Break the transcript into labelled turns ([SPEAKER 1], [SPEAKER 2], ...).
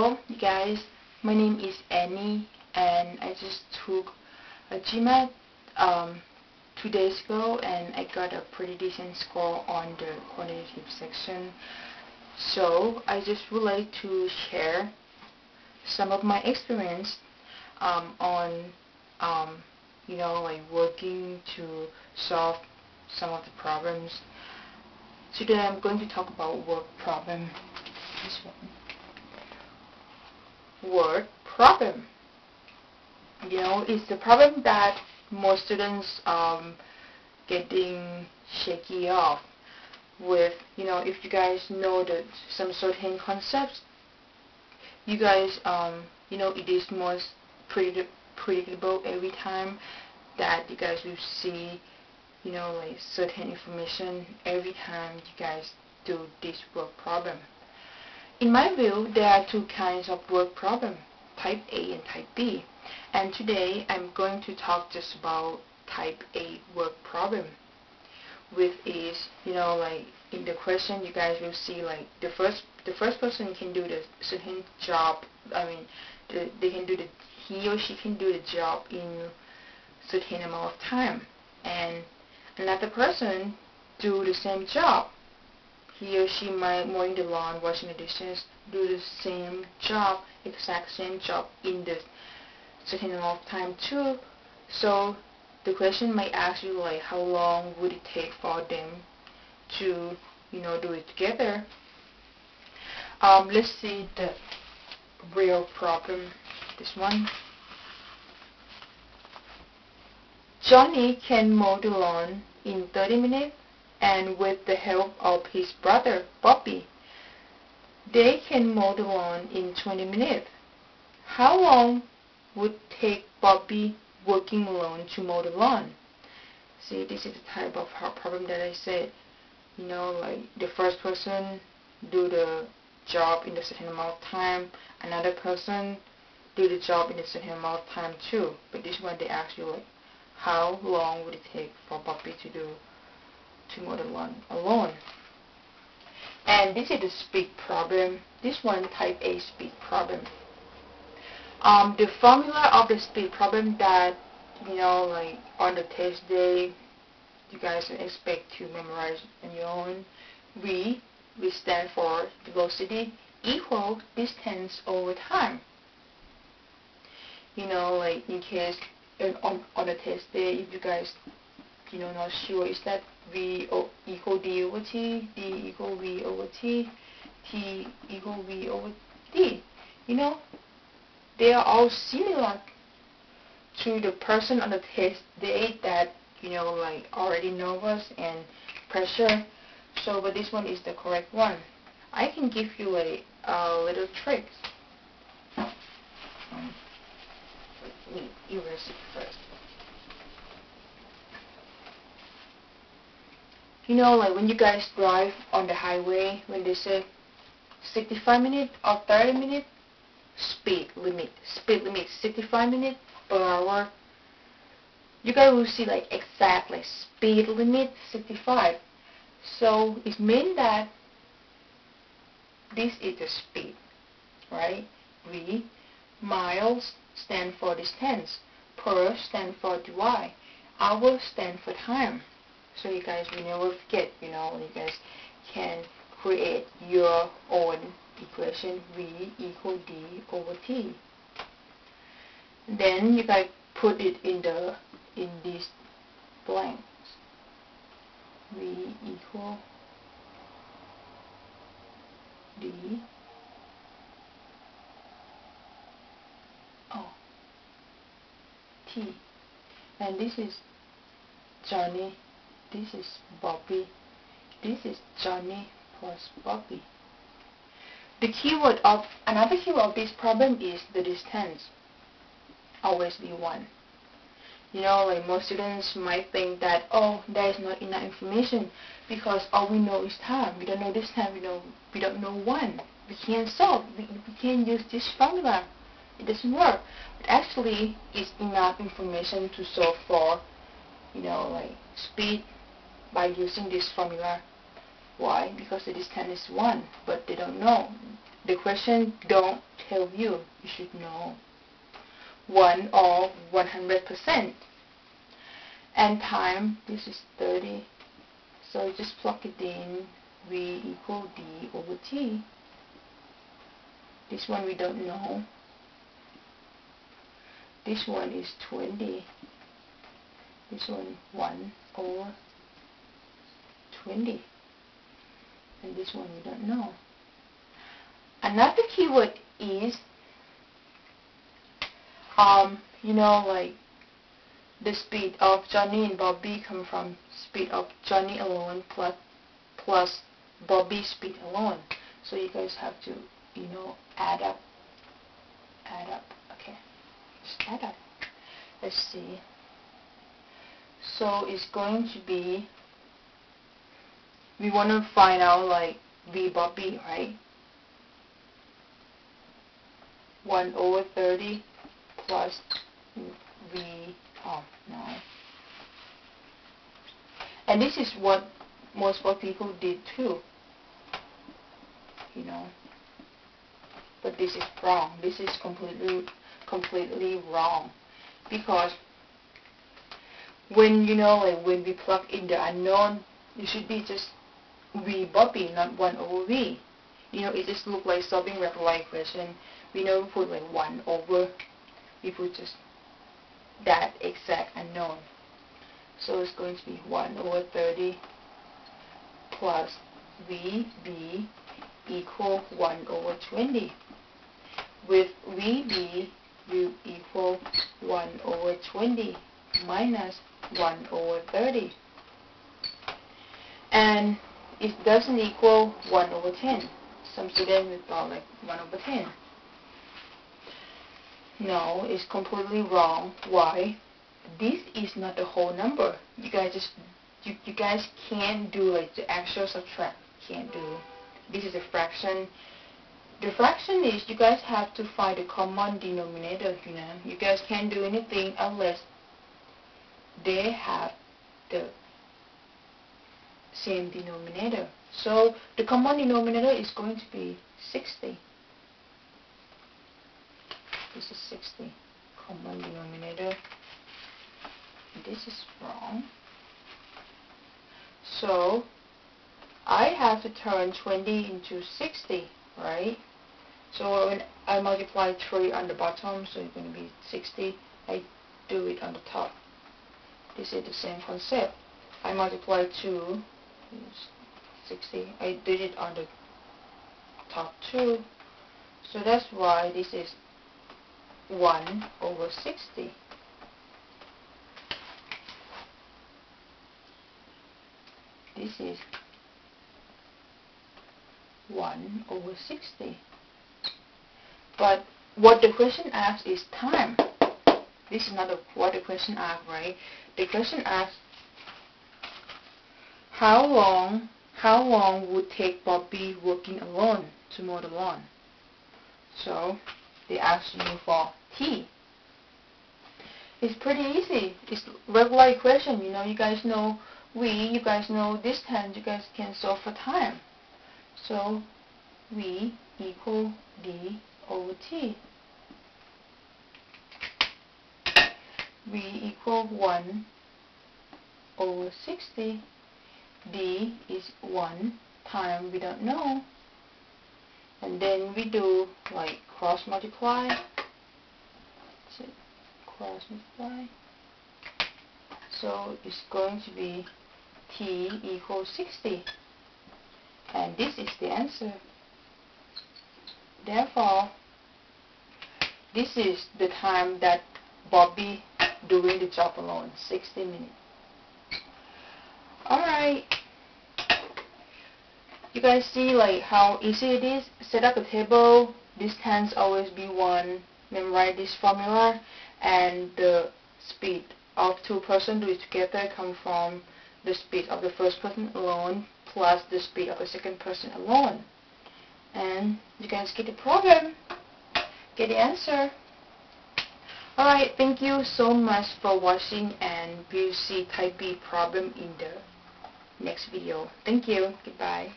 [SPEAKER 1] Hello, you guys. My name is Annie, and I just took a GMAT 2 days ago, and I got a pretty decent score on the quantitative section. So I just would like to share some of my experience on like working to solve some of the problems. Today I'm going to talk about word problem. This one. Word problem. It's the problem that most students getting shaky off with. If you guys know some certain concepts, you guys it is most predictable every time that you guys will see like certain information every time you guys do this word problem. In my view, there are two kinds of word problem, type A and type B. And today I'm going to talk just about type A word problem, which is, like in the question you guys will see like the first person can do the certain job. He or she can do the job in certain amount of time, and another person do the same job. He or she might mowing the lawn, washing the dishes, do the same job, exact same job in the certain amount of time too. So the question might ask you like, how long would it take for them to do it together? Let's see the real problem. This one. Johnny can mow the lawn in 30 minutes, and with the help of his brother, Bobby, they can mow the lawn in 20 minutes. How long would it take Bobby working alone to mow the lawn? See, this is the type of problem that I said. Like the first person do the job in a certain amount of time, another person do the job in a certain amount of time too. But this one they ask you like, how long would it take for Bobby to mow the lawn alone? And this is the speed problem. This one, type A speed problem. The formula of the speed problem that like on the test day you guys expect to memorize on your own. V, which stand for velocity, equal distance over time. Like in case on the test day, if you guys not sure, is that V equal D over T, D equal V over T, T equal V over D. They are all similar to the person on the test day that like already nervous and pressure. So but this one is the correct one. I can give you a little trick. Let me erase it first. Like when you guys drive on the highway, when they say 65 minutes or 30 minutes, speed limit 65 minutes per hour, you guys will see like exactly speed limit 65. So it means that this is the speed, right? V, miles stand for distance, per stand for dy, hour stand for time. So you guys will never forget, when you guys can create your own equation, V equal D over T. Then you guys put it in these blanks. V equal D T. And this is Johnny, this is Bobby, this is Johnny plus Bobby. Another keyword of this problem is the distance. Always be 1. Like most students might think that, oh, there is not enough information because all we know is time. We don't know this time. We don't know 1. We can't solve. We can't use this formula. It doesn't work. But actually, it's enough information to solve for like speed by using this formula. Why? Because the distance is 1, but they don't know. The question don't tell you. You should know. 1 or 100%. And time, this is 30. So just plug it in. V equal D over T. This one we don't know. This one is 20. This one 1 over 20. And this one we don't know. Another keyword is, you know, like the speed of Johnny and Bobby come from speed of Johnny alone plus Bobby's speed alone. So you guys have to, you know, add up. Okay, just add up. Let's see. So it's going to be, we want to find out like V Bobby, right? 1 over 30 plus V, oh no. And this is what most people did too, you know. But this is wrong. This is completely wrong. Because when, you know, like when we plug in the unknown, it should be just V Bobby, not 1 over V. You know, it just look like solving regular equation. We know we put like 1 over, we put just that exact unknown. So it's going to be 1 over 30 plus VB equal 1 over 20. With VB will equal 1 over 20 minus 1 over 30. And it doesn't equal 1 over 10. Some students will thought like 1 over 10. No, it's completely wrong. Why? This is not the whole number. You guys just you guys can't do like the actual subtract. Can't do. This is a fraction. The fraction is you guys have to find the common denominator. You know, you guys can't do anything unless they have the same denominator. So the common denominator is going to be 60. This is 60. Common denominator. This is wrong. So I have to turn 20 into 60, right? So when I multiply 3 on the bottom, so it's going to be 60. I do it on the top. This is the same concept. I multiply 2, 60. I did it on the top too. So that's why this is 1 over 60. This is 1 over 60. But what the question asks is time. This is not what the question asks, right? The question asks how long would take Bobby working alone to mow the lawn? So they ask you for T. It's pretty easy. It's regular equation. You know, you guys know V, you guys know distance, you guys can solve for time. So V equal D over T. V equal 1 over 60. D is 1 time we don't know. And then we do like cross multiply. Cross multiply. So it's going to be T equals 60. And this is the answer. Therefore, this is the time that Bobby doing the job alone, 60 minutes. Alright. You guys see like how easy it is? Set up a table, distance always be 1, memorize this formula, and the speed of 2 persons do it together come from the speed of the first person alone plus the speed of the second person alone. And you guys get the problem, get the answer. Alright, thank you so much for watching, and we'll see type B problem in the next video. Thank you. Goodbye.